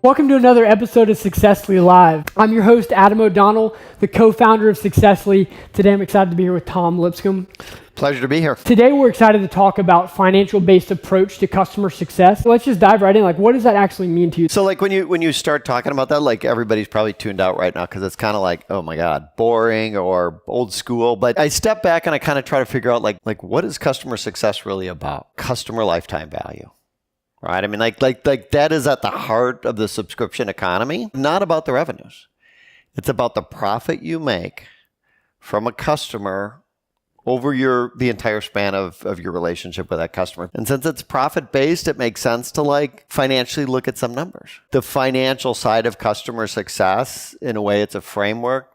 Welcome to another episode of Successfully Live. I'm your host, Adam O'Donnell, the co-founder of Successfully. Today I'm excited to be here with Tom Lipscomb. Pleasure to be here. Today we're excited to talk about financial-based approach to customer success. Let's just dive right in. What does that actually mean to you? So when you start talking about that, everybody's probably tuned out right now because it's kind of like, oh my God, boring or old school. But I step back and I kind of try to figure out what is customer success really about? Customer lifetime value. Right? I mean, that is at the heart of the subscription economy, not about the revenues. It's about the profit you make from a customer over the entire span of your relationship with that customer. And since it's profit-based, it makes sense to financially look at some numbers. The financial side of customer success, in a way, it's a framework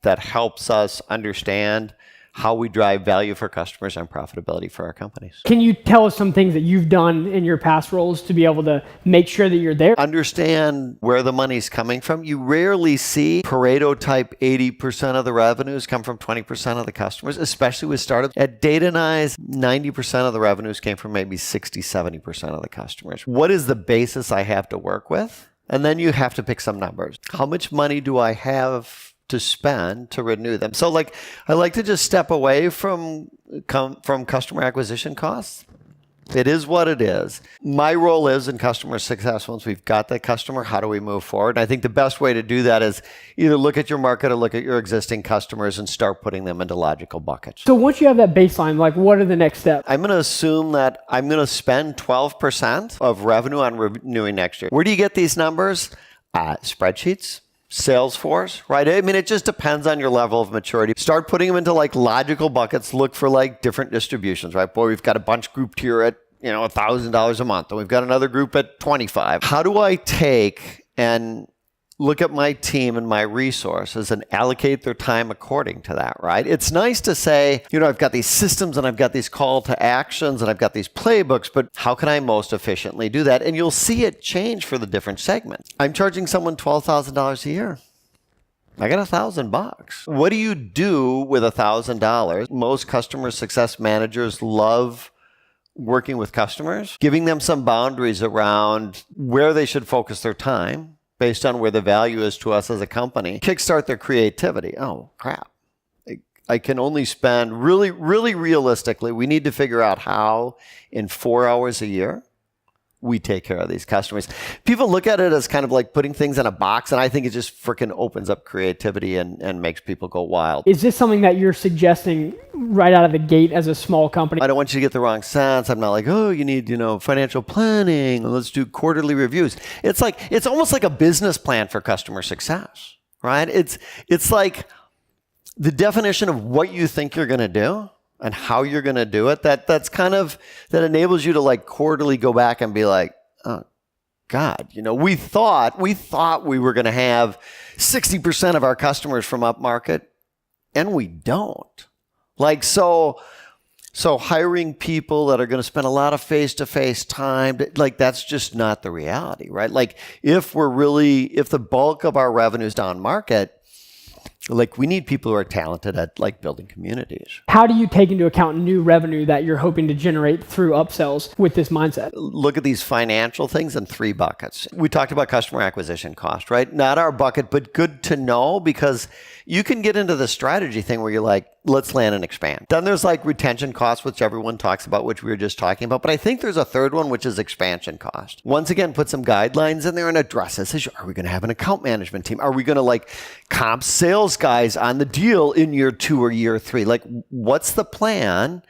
that helps us understand how we drive value for customers and profitability for our companies. Can you tell us some things that you've done in your past roles to be able to make sure that you're there? Understand where the money's coming from. You rarely see Pareto type 80% of the revenues come from 20% of the customers, especially with startups. At Datanize, 90% of the revenues came from maybe 60, 70% of the customers. What is the basis I have to work with? And then you have to pick some numbers. How much money do I have to spend to renew them? So I like to just step away from customer acquisition costs. It is what it is. My role is in customer success. Once we've got that customer, how do we move forward? And I think the best way to do that is either look at your market or look at your existing customers and start putting them into logical buckets. So once you have that baseline, what are the next steps? I'm going to assume that I'm going to spend 12% of revenue on renewing next year. Where do you get these numbers? Spreadsheets. Salesforce, right? I mean, it just depends on your level of maturity. Start putting them into logical buckets. Look for different distributions, right? Boy, we've got a bunch grouped here at $1,000 a month, and we've got another group at 25. How do I take and look at my team and my resources and allocate their time according to that, right? It's nice to say, I've got these systems and I've got these call to actions and I've got these playbooks, but how can I most efficiently do that? And you'll see it change for the different segments. I'm charging someone $12,000 a year. I got $1,000. What do you do with $1,000? Most customer success managers love working with customers, giving them some boundaries around where they should focus their time based on where the value is to us as a company. Kickstart their creativity. Oh, crap. I can only spend really realistically, we need to figure out how in 4 hours a year we take care of these customers. People look at it as kind of putting things in a box, and I think it just freaking opens up creativity and makes people go wild. Is this something that you're suggesting right out of the gate as a small company? I don't want you to get the wrong sense. I'm not you need, financial planning. Let's do quarterly reviews. It's almost like a business plan for customer success, right? It's like the definition of what you think you're going to do and how you're going to do it, that enables you to quarterly go back and be oh God, we thought we were going to have 60% of our customers from upmarket, and we don't. So hiring people that are going to spend a lot of face-to-face time, that's just not the reality, right? If the bulk of our revenue is down market, we need people who are talented at building communities. How do you take into account new revenue that you're hoping to generate through upsells with this mindset? Look at these financial things in 3 buckets. We talked about customer acquisition cost, right? Not our bucket, but good to know, because you can get into the strategy thing where you're let's land and expand. Then there's retention costs, which everyone talks about, which we were just talking about. But I think there's a third one, which is expansion cost. Once again, put some guidelines in there and address this issue. Are we going to have an account management team? Are we going to comp sales guys on the deal in year 2 or year 3? What's the plan?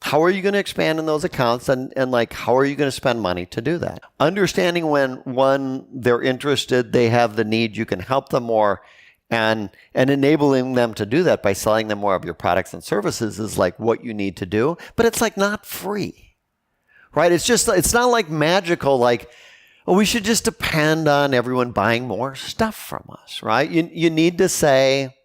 How are you going to expand in those accounts? And how are you going to spend money to do that? Understanding when they're interested, they have the need, you can help them more. And enabling them to do that by selling them more of your products and services is what you need to do. But it's not free, right? It's not magical, we should just depend on everyone buying more stuff from us, right? You need to say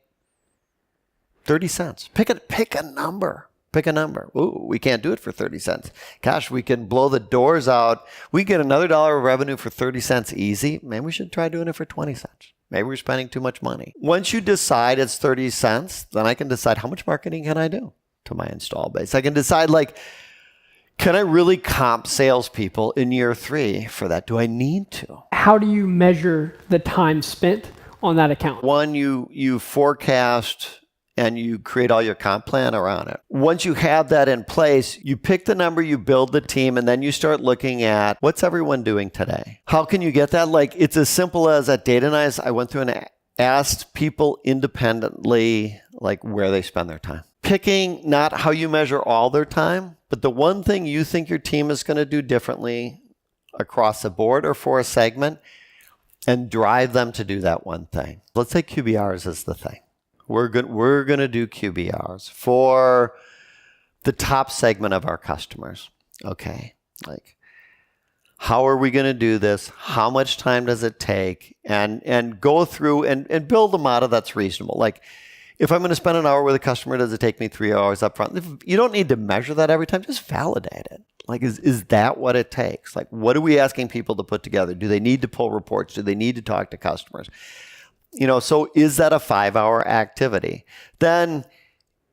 30 cents. Pick a number. Pick a number. Ooh, we can't do it for 30 cents. Gosh, we can blow the doors out. We get another $1 of revenue for 30 cents easy. Maybe we should try doing it for 20 cents. Maybe we're spending too much money. Once you decide it's 30 cents, then I can decide how much marketing can I do to my install base. I can decide can I really comp salespeople in year 3 for that? Do I need to? how do you measure the time spent on that account? One, you forecast and you create all your comp plan around it. Once you have that in place, you pick the number, you build the team, and then you start looking at what's everyone doing today? How can you get that? Like, it's as simple as at Data Nice, I went through and asked people independently, like, where they spend their time. Picking not how you measure all their time, but the one thing you think your team is going to do differently across the board or for a segment, and drive them to do that one thing. Let's say QBRs is the thing. We're going to do QBRs for the top segment of our customers. Okay, like, how are we going to do this? How much time does it take? And go through and build a model that's reasonable. Like, if I'm going to spend an hour with a customer, does it take me 3 hours up front? You don't need to measure that every time. Just validate it. Like, is that what it takes? Like, what are we asking people to put together? Do they need to pull reports? Do they need to talk to customers? So is that a 5-hour activity? Then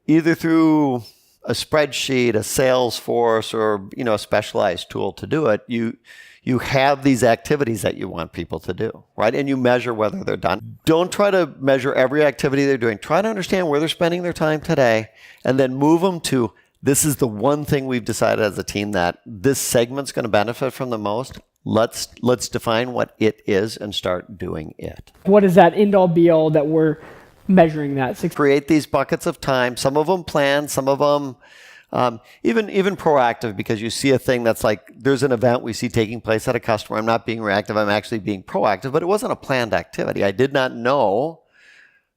either through a spreadsheet, a Salesforce, or, a specialized tool to do it, you have these activities that you want people to do, right? And you measure whether they're done. Don't try to measure every activity they're doing. Try to understand where they're spending their time today, and then move them to, this is the one thing we've decided as a team that this segment's going to benefit from the most. Let's define what it is and start doing it. What is that end-all be-all that we're measuring that? Create these buckets of time. Some of them planned, some of them even proactive, because you see a thing that's like, there's an event we see taking place at a customer. I'm not being reactive. I'm actually being proactive, but it wasn't a planned activity. I did not know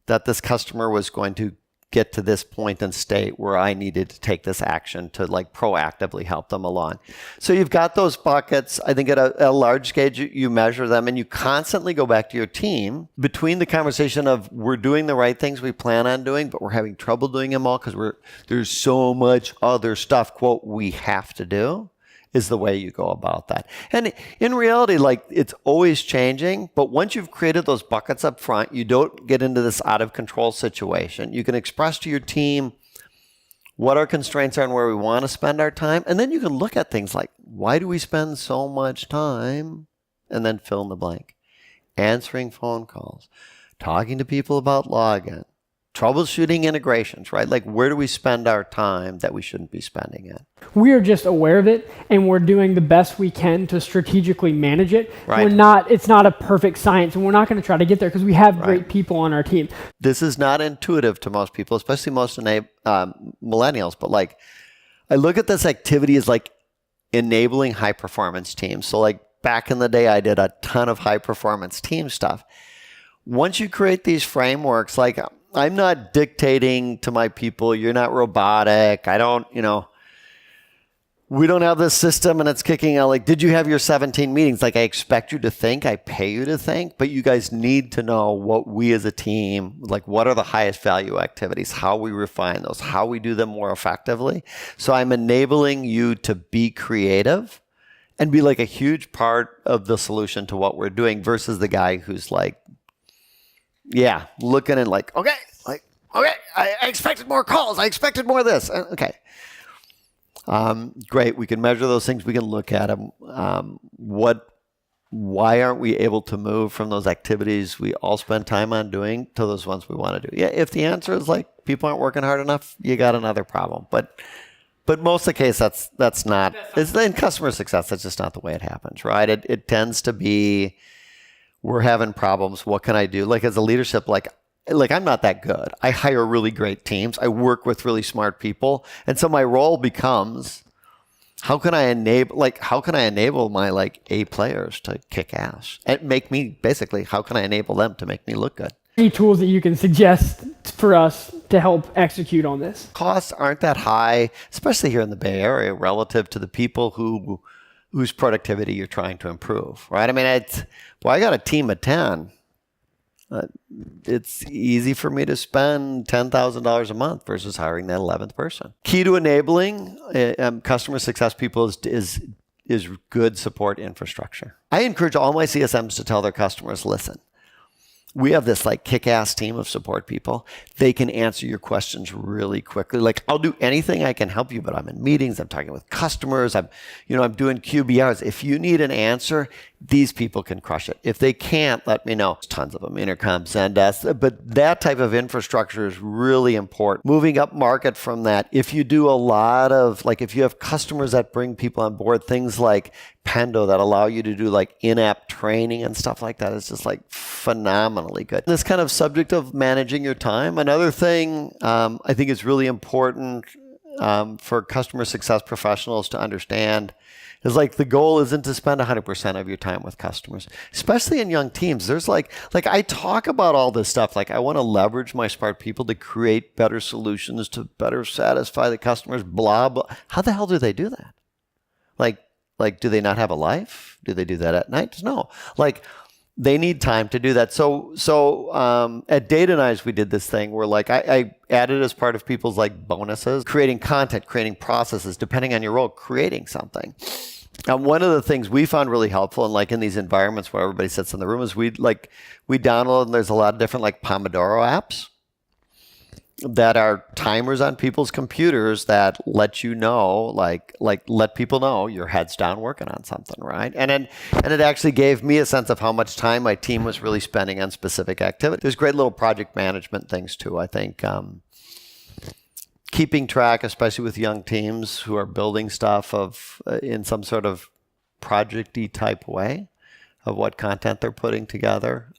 that this customer was going to get to this point and state where I needed to take this action to, like, proactively help them along. So you've got those buckets. I think at a large scale, you measure them, and you constantly go back to your team between the conversation of, we're doing the right things we plan on doing, but we're having trouble doing them all because there's so much other stuff, quote, we have to do, is the way you go about that. And in reality, like, it's always changing, but once you've created those buckets up front, you don't get into this out of control situation. You can express to your team what our constraints are and where we want to spend our time. And then you can look at things like, why do we spend so much time? And then fill in the blank. Answering phone calls, talking to people about login, troubleshooting integrations, right? Like, where do we spend our time that we shouldn't be spending it? We are just aware of it, and we're doing the best we can to strategically manage it. Right. It's not a perfect science, and we're not going to try to get there because we have great people on our team. This is not intuitive to most people, especially most millennials. But, like, I look at this activity as, like, enabling high performance teams. So, like, back in the day, I did a ton of high performance team stuff. Once you create these frameworks, like, I'm not dictating to my people, you're not robotic. I don't, we don't have this system and it's kicking out. Like, did you have your 17 meetings? Like, I expect you to think, I pay you to think, but you guys need to know what we as a team, like, what are the highest value activities, how we refine those, how we do them more effectively. So I'm enabling you to be creative and be, like, a huge part of the solution to what we're doing versus the guy who's like, yeah, looking and like, okay, I expected more calls. I expected more of this. Okay. Great. We can measure those things. We can look at them. Why aren't we able to move from those activities we all spend time on doing to those ones we want to do? Yeah. If the answer is, like, people aren't working hard enough, you got another problem. But most of the case, that's not, it's in customer success. That's just not the way it happens, right? It tends to be, we're having problems. What can I do? Like, as a leadership, like I'm not that good. I hire really great teams. I work with really smart people. And so my role becomes, how can I enable my, like, A players to kick ass and make me, basically, how can I enable them to make me look good? Any tools that you can suggest for us to help execute on this? Costs aren't that high, especially here in the Bay Area, relative to the people whose productivity you're trying to improve, right? I mean, I got a team of 10. It's easy for me to spend $10,000 a month versus hiring that 11th person. Key to enabling customer success people is good support infrastructure. I encourage all my CSMs to tell their customers, listen, we have this like kick-ass team of support people. They can answer your questions really quickly. Like, I'll do anything I can help you, but I'm in meetings, I'm talking with customers, I'm doing QBRs. If you need an answer, these people can crush it. If they can't, let me know. There's tons of them, Intercom, Zendesk, but that type of infrastructure is really important. Moving up market from that, if you do a lot of, like if you have customers that bring people on board, things like Pendo that allow you to do like in-app training and stuff like that, is just like phenomenally good. This kind of subject of managing your time, another thing I think is really important for customer success professionals to understand is like the goal isn't to spend 100% of your time with customers, especially in young teams. There's like I talk about all this stuff. Like I want to leverage my smart people to create better solutions to better satisfy the customers, blah, blah. How the hell do they do that? Like, do they not have a life? Do they do that at night? No. Like, they need time to do that. So at Data Knives, we did this thing where like I added as part of people's like bonuses, creating content, creating processes, depending on your role, creating something. And one of the things we found really helpful and like in these environments where everybody sits in the room is we download, and there's a lot of different like Pomodoro apps that are timers on people's computers that let you know, like let people know your head's down working on something, right? And it actually gave me a sense of how much time my team was really spending on specific activities. There's great little project management things too. I think keeping track, especially with young teams who are building stuff of in some sort of project-y type way, of what content they're putting together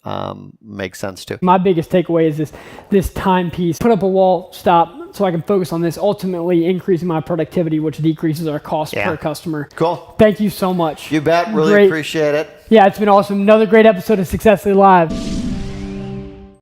makes sense too. My biggest takeaway is this time piece. Put up a wall, stop, so I can focus on this, ultimately increasing my productivity, which decreases our cost per customer. Cool. Thank you so much. You bet. Really appreciate it. Yeah, it's been awesome. Another great episode of Successfully Live.